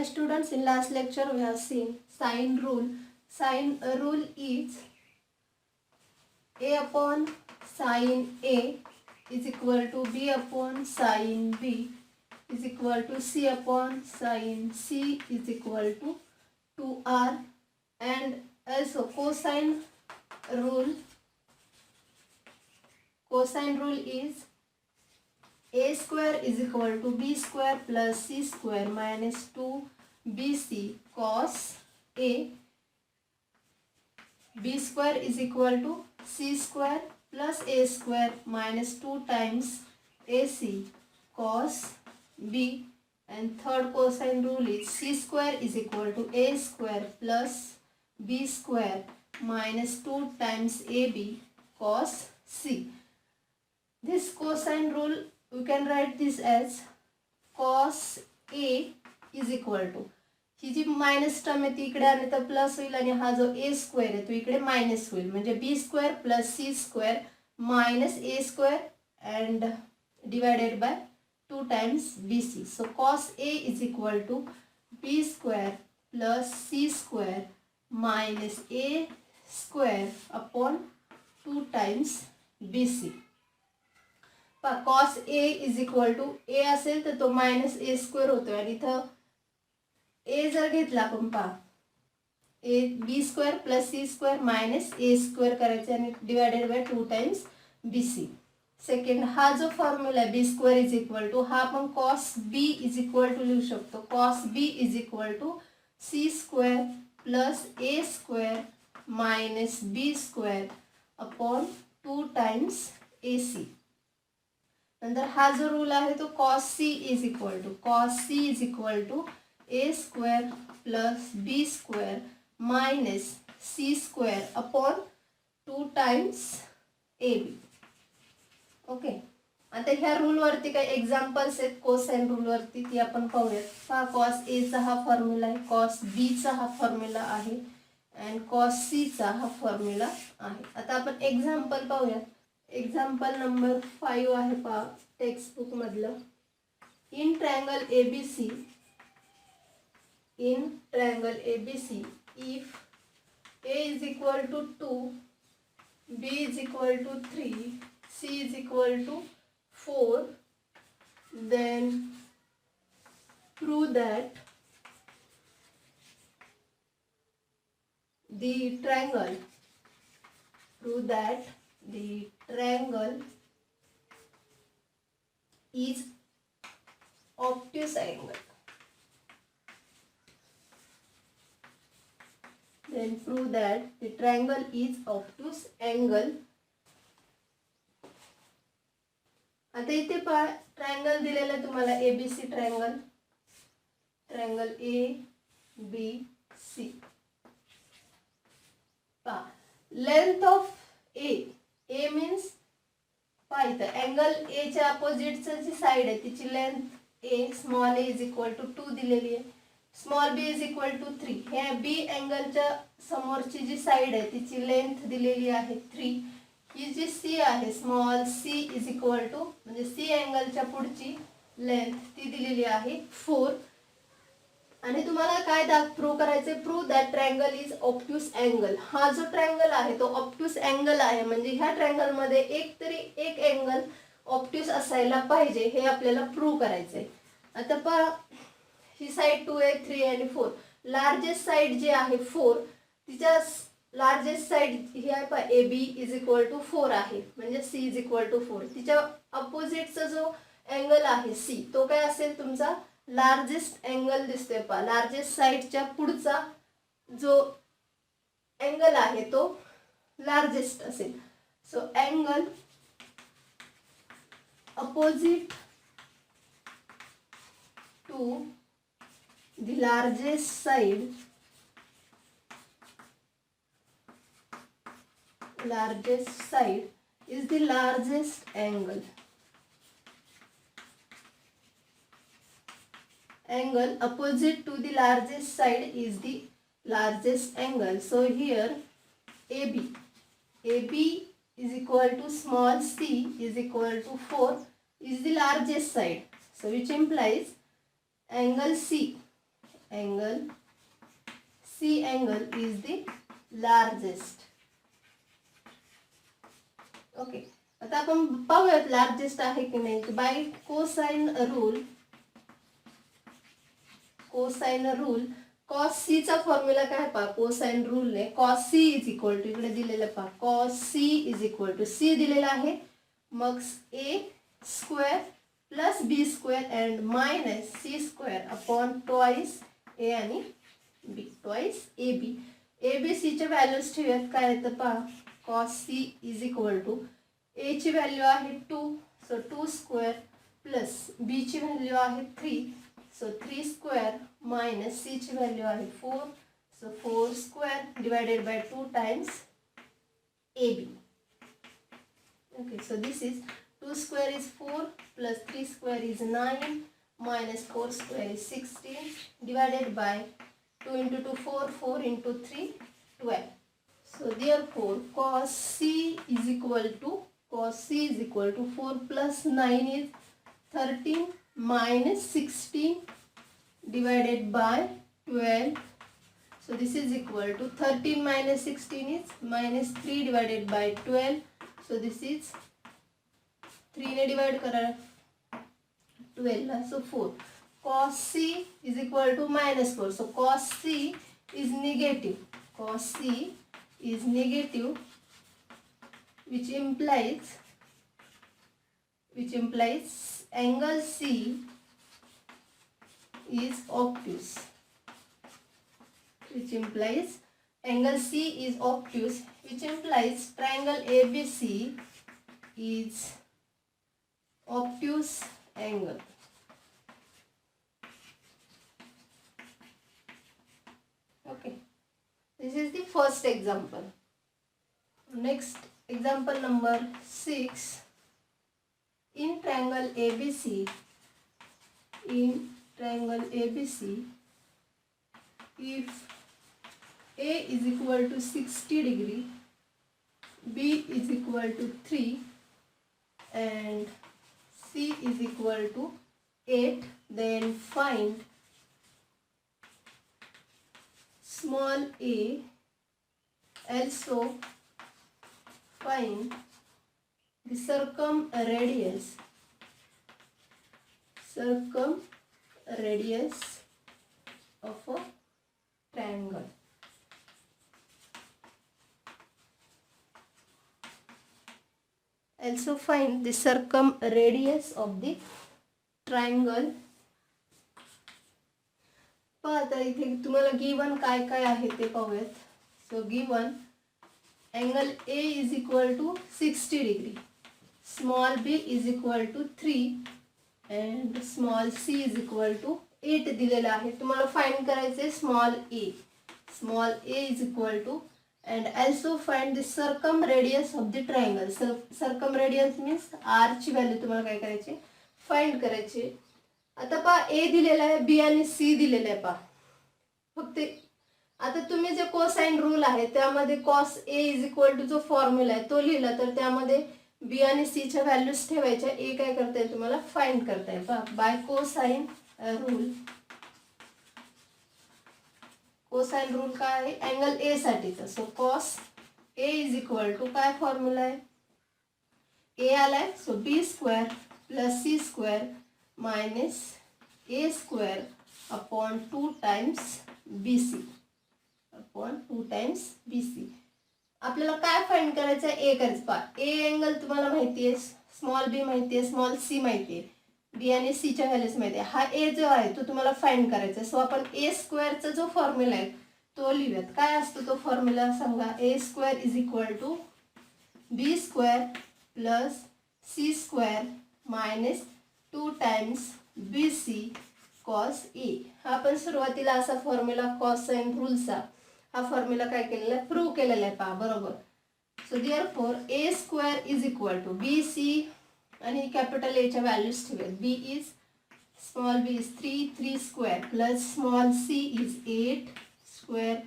students, in last lecture we have seen sine rule. Sine rule is a upon sine A is equal to b upon sine B is equal to c upon sine C is equal to 2r, and also cosine rule is a square is equal to b square plus c square minus 2bc cos a. b square is equal to c square plus a square minus 2 times ac cos b. And third cosine rule is c square is equal to a square plus b square minus 2 times ab cos c. This cosine rule we can write this as cos a is equal to, ही जी minus term आहे ती इकडे आली तर plus होईल आणि हा जो ए स्क्वेअर आहे तो इकडे मायनस होईल, म्हणजे B square plus C square minus A square and divided by 2 times bc. So cos a is equal to b square plus c square minus a square upon 2 times bc. cos a is equal to a असेल तर तो minus A square होतोय आणि इथं ए जर घेतला आपण A B square plus C square minus A square करायचे आणि divided by 2 times bc. Second हा जो फॉर्म्युला आहे B square is equal to, हा आपण cos B is equal to लिहू शकतो. Cos B is equal to C square plus A square minus B square upon 2 times A C. नंतर हा जो रूल आहे तो cos C is equal to A square plus B square minus C square upon 2 times A B. Okay, आता ह्या रूलवरती काही examples आहेत cosine रूलवरती, ती आपण पाहूयात. हा कॉस एचा हा फॉर्म्युला आहे, कॉस बीचा हा फॉर्म्युला आहे अँड कॉस सीचा हा फॉर्म्युला आहे. आता आपण एक्झाम्पल पाहूयात. एक्झाम्पल नंबर 5 आहे पहा टेक्स्टबुक मधलं. In triangle ABC if a is equal to 2, b is equal to 3, c is equal to 4, then prove that the triangle is obtuse angle. Then prove that the triangle is obtuse angle. आता इथे पहा triangle दिलेला आहे तुम्हाला ABC triangle A B C. पहा length of A means पहा इथं angle A च्या अपोजिटचं जी साइड आहे तिची length A small A is equal to 2 दिलेली आहे. Small B is equal to 3. हे बी अँगलच्या समोरची जी साइड आहे तिची लेंथ दिलेली आहे 3. ही जी सी आहे small C is equal to, म्हणजे सी अँगलच्या पुढची लेंथ ती दिलेली आहे 4. आणि तुम्हाला काय प्रूव्ह करायचे, prove that triangle is obtuse angle. हा जो ट्रायंगल आहे तो ऑब्ट्यूस अँगल आहे, म्हणजे ह्या ट्रायंगल मध्ये एक अँगल ऑब्ट्यूस असायला पाहिजे हे आपल्याला प्रूव्ह करायचंय. आता पहा ही साइड 2 आहे 3 आणि 4. लार्जेस्ट साइड जी आहे 4, तिच्या लार्जेस्ट साइड ही आहे पहा A B is equal to 4 आहे, म्हणजे सी इज इक्वल टू 4. तिच्या अपोजिटचा जो अँगल आहे सी तो काय असेल तुमचा लार्जेस्ट अँगल दिसतोय पहा. लार्जेस्ट साइडच्या पुढचा जो अँगल आहे तो लार्जेस्ट असेल. So angle opposite to the largest side is the largest angle. Angle opposite to the largest side is the largest angle. So here AB is equal to small c is equal to 4 is the largest side. So which implies angle C angle C angle is the largest. Okay, आता आपण पाहूयात largest आहे की नाही. By cosine rule cos C चा formula काय पहा. Cosine rule ने cos C is equal to इकडे दिलेलं पहा. Cos C is equal to C दिलेला आहे, मग A square plus B square and minus C square upon twice A आणि B, twice A B. A B C च्या values ठेवूयात. काय येतं पहा. Cos C is equal to ए ची व्हॅल्यू आहे 2, सो 2 स्क्वेअर प्लस बी ची व्हॅल्यू आहे 3, सो 3 स्क्वेअर मायनस सी ची व्हॅल्यू आहे 4, so 4 square divided by 2 times A B. Okay, so this is 2 square is 4 plus 3 square is 9 minus 4 square is 16 divided by 2 into 2 4, 4 into 3 12. So therefore cos C is equal to 4 plus 9 is 13 minus 16 divided by 12. So this is equal to 13 minus 16 is minus 3 divided by 12. So this is 3 ने divide करा 12 ला, so 4. Cos C is equal to minus 4. So cos C is negative. Cos C is negative, which implies angle C is obtuse. Which implies angle C is obtuse, which implies triangle ABC is obtuse angle. Okay, this is the first example. Next example number 6. In triangle ABC, if A is equal to 60 degree, B is equal to 3 and C is equal to 8, then find small a. Also find the circumradius of a triangle. Also find the circumradius of the triangle. पहा आता इथे तुम्हाला given काय काय आहे ते पाहूयात. So given angle A is equal to 60 degree, small b is equal to 3 and small c is equal to 8 दिलेला आहे. तुम्हाला फाइंड करायचे small a is equal to and also find the circumradius of the triangle. Circumradius means r ची value तुम्हाला काय करायची, find करायची. आता पहा a दिलेला आहे, b आणि c दिलेला आहे. पहा फक्त आता तुम्ही जे कोसाइन रूल आहे त्यामध्ये cos A is equal to जो फॉर्म्युला आहे तो लिहिला, तर त्यामध्ये बी आणि सी च्या व्हॅल्यूज ठेवायच्या. ए काय करता येईल तुम्हाला फाइंड करता येईल. पहा बाय कोसाइन रूल काय आहे अँगल ए साठीचा. So cos A is equal to काय फॉर्म्युला आहे, ए आलाय, so B square plus C square minus A square upon 2 times B C upon 2 times B C. आपल्याला काय फाइंड करायचं आहे, ए करायचं. पहा ए अँगल तुम्हाला माहिती आहे, स्मॉल बी माहिती आहे, स्मॉल सी माहिती आहे, बी आणि सी च्या व्हॅल्यूज माहिती आहे. हा ए जो आहे तो तुम्हाला फाइंड करायचा आहे. सो आपण ए स्क्वेअरचा जो फॉर्म्युला आहे तो लिहूयात. काय असतो तो फॉर्म्युला सांगा. A square is equal to B square plus C square minus 2 times B C cos A. हा आपण सुरुवातीला असा फॉर्म्युला कोसाइन रूलचा हा फॉर्म्युला काय केलेला आहे, प्रूव्ह केलेला आहे. पहा बरोबर. So therefore A square is equal to B C आणि कॅपिटल ए च्या व्हॅल्यूज ठेवूयात. B is small B is 3 square plus small C is 8 square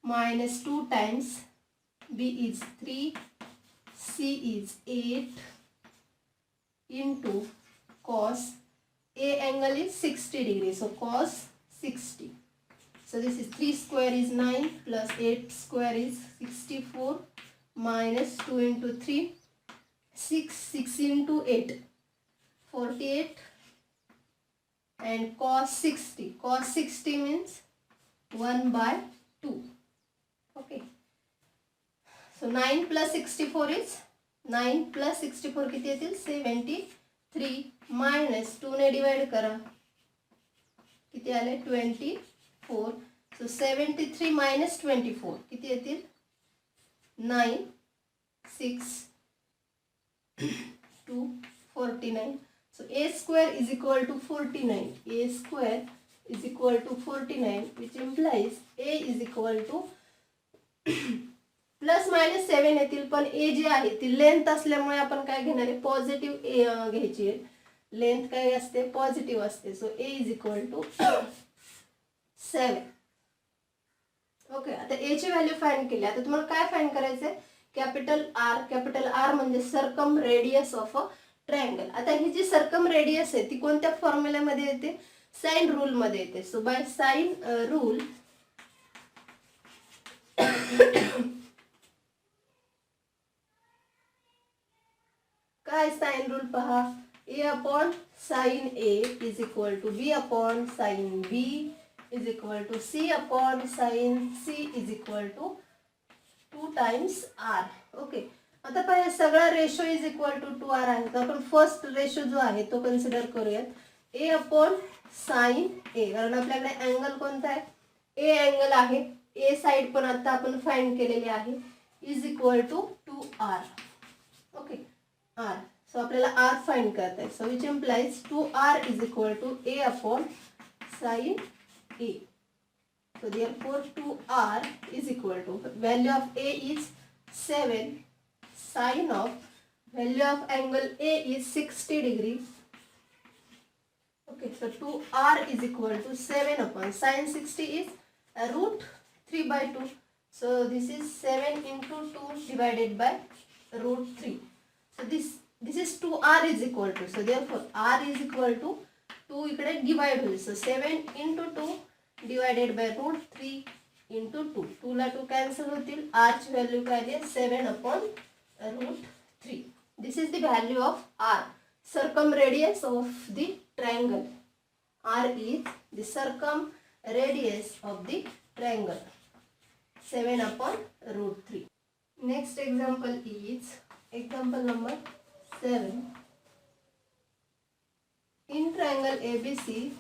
minus 2 times B is 3 C is 8 into cos A angle is 60 degree, so cos 60. So this is 3 square is 9 plus 8 square is 64 minus 2 into 3 6 into 8 48 and cos 60 means 1 by 2. Okay, so 9 plus 64 is 9 plus 64 किती येतील 73 minus 2 ने divide करा किती आले 24. So 73 minus 24 किती येतील 9 6 2 49. So a square is equal to 49. A square is equal to 49, which implies a is equal to plus minus 7 येतील, पण a जी आहे ती लेंथ असल्यामुळे आपण काय घेणार आहे पॉझिटिव्ह घ्यायची आहे. लेंथ काय असते पॉझिटिव्ह असते. So a is equal to 7. Okay, आता a ची व्हॅल्यू फाइंड केली. आता तुम्हाला काय फाइंड करायचं आहे कॅपिटल आर म्हणजे circumradius of a triangle. आता ही जी सर्कम रेडियस आहे ती कोणत्या फॉर्म्युल्यामध्ये येते साइन रूल मध्ये येते. सो बाय साइन रूल काय साइन रूल पहा a upon sine a is equal to b upon sine b is equal to c upon sine c is equal to 2 times r. Okay, आता पहा सगळा ratio is equal to 2r आहे. तर आपण first ratio जो आहे तो consider करूयात a अपॉन साइन a, कारण आपल्याकडे अँगल कोणता आहे a अँगल आहे. a साइड पण आता आपण फाइंड केलेली आहे is equal to 2r. Okay, r. So आपल्याला r फाइंड करता है. So which implies 2r is equal to a upon sine a. So therefore 2r is equal to value of a is 7, sine of value of angle a is 60 degree. Okay, so 2r is equal to 7 upon sine 60 is root 3 by 2. So this is 7 into 2 divided by root 3. So this is 2r is equal to, so therefore r is equal to 2 इकडे divide होईल. So 7 into 2 divided by root 3 into 2. 2 ला 2 cancel होतील. r ची value काय आहे 7 upon root 3. This is the value of r, circumradius of the triangle. r is the circumradius of the triangle, 7 upon root 3. Next example is example number 7. In triangle ABC,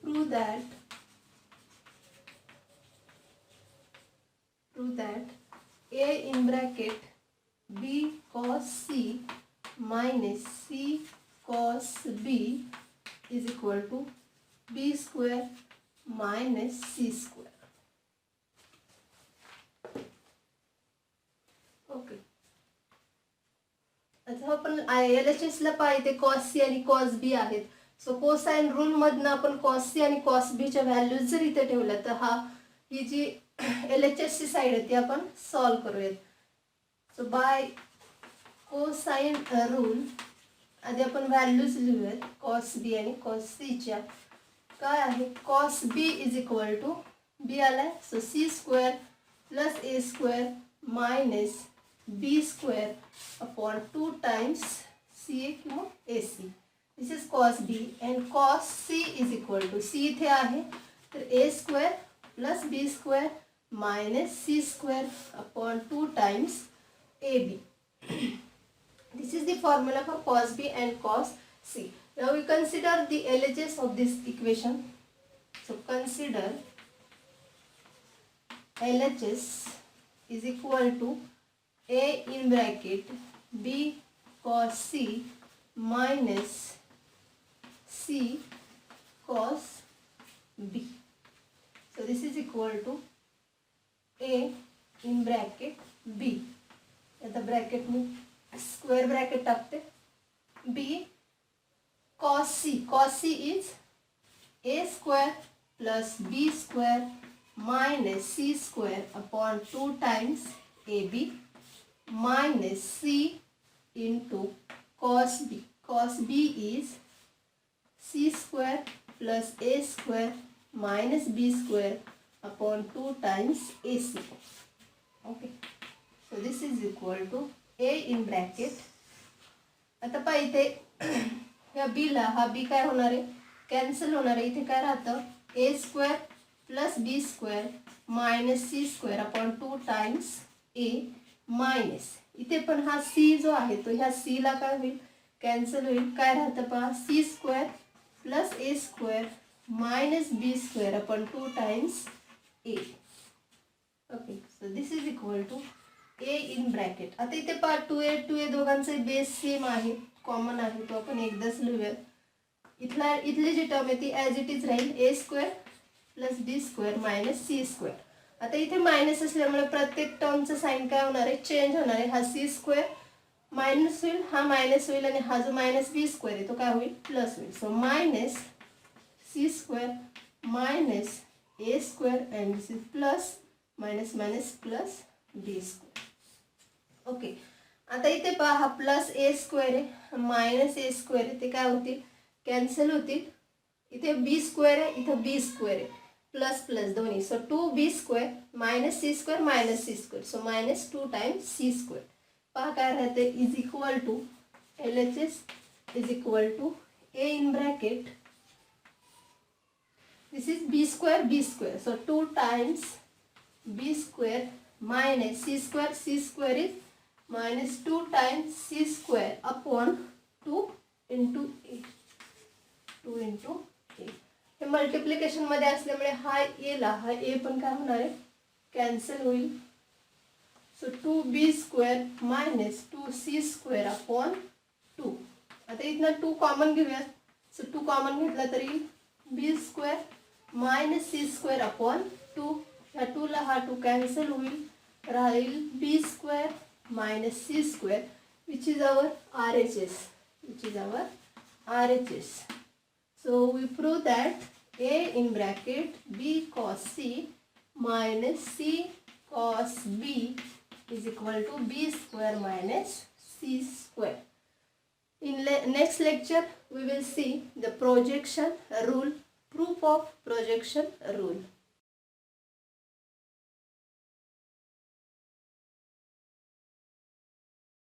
prove that a in bracket b cos c minus c cos b is equal to b square minus c square. Okay, आता आपण LHS ला पाहिजे cos c आणि cos b आहेत. So cosine rule मधनं आपण cos c आणि cos b च्या व्हॅल्यूज जर इथे ठेवल्या तर ही जी LHS ची साइड आहे ती आपण सॉल्व करूयात. सो बाय कोसाइन रूल आधी आपण व्हॅल्यूज लिहूयात cos b आणि cos c च्या. काय आहे cos b is equal to b आलाय so c square plus a square minus b square upon 2 times ca किंवा ac. This is cos b and cos c is equal to c इथे आहे तर a square plus b square minus c square upon 2 times ab. This is the formula for cos b and cos c. Now we consider the LHS of this equation. So consider LHS is equal to a in bracket b cos c minus c cos b. So this is equal to a in bracket b. आता bracket में square bracket टाकते b cos c is a square plus b square minus c square upon 2 times ab minus c into cos b. Cos b is c square plus a square minus b square upon 2 times ac. Okay, so this is equal to a in bracket. आता पहा इथे या b ला हा b काय होणार आहे, cancel होणार आहे. इथे काय राहतं, a square plus b square minus c square upon 2 times a minus, इथे पण हा c जो आहे तो ह्या c ला काय होईल, कॅन्सल होईल. काय राहतं पहा, c square plus a square minus b square upon 2 times a. Okay, so this is equal to a in bracket. आता इथे पहा 2a दोघांचे बेस सेम आहे, कॉमन आहे, तो आपण एकदाच लिहूया. इथली जी टर्म आहे ती ॲज इट इज राहील, a square plus b square minus c square. आता इथे मायनस असल्यामुळे प्रत्येक टर्मचं साईन काय होणार आहे, चेंज होणार आहे. हा c स्क्वेअर मायनस होईल, हा मायनस होईल, आणि हा जो मायनस b स्क्वेअर आहे तो काय होईल, प्लस होईल. So minus c square minus a square and this is plus minus minus plus b square. Okay, आता इथे पहा हा प्लस a स्क्वेअर आहे, मायनस a स्क्वेअर आहे, ते काय होतील, कॅन्सल होतील. इथे b स्क्वेअर आहे, इथं b स्क्वेअर आहे, प्लस प्लस दोन्ही. So 2b square minus c square minus c square, so minus 2 times c square. पहा काय राहते, is equal to LHS is equal to a in bracket, this is b square, so 2 times b square minus c square is minus 2 times c square upon 2 into a. 2 into a. हे multiplication मध्ये असल्यामुळे हा a ला हा a पण काय होणार आहे, कॅन्सल होईल. So 2b square minus 2c square upon 2. आता इथनं 2 कॉमन घेऊयात. सो 2 कॉमन घेतला तरी b square minus c square upon 2. ह्या 2 ला हा 2 कॅन्सल होईल, राहील b square minus c square, which is our RHS, So we prove that a in bracket b cos c minus c cos b is equal to b square minus c square. In next lecture we will see the projection rule, proof of projection rule.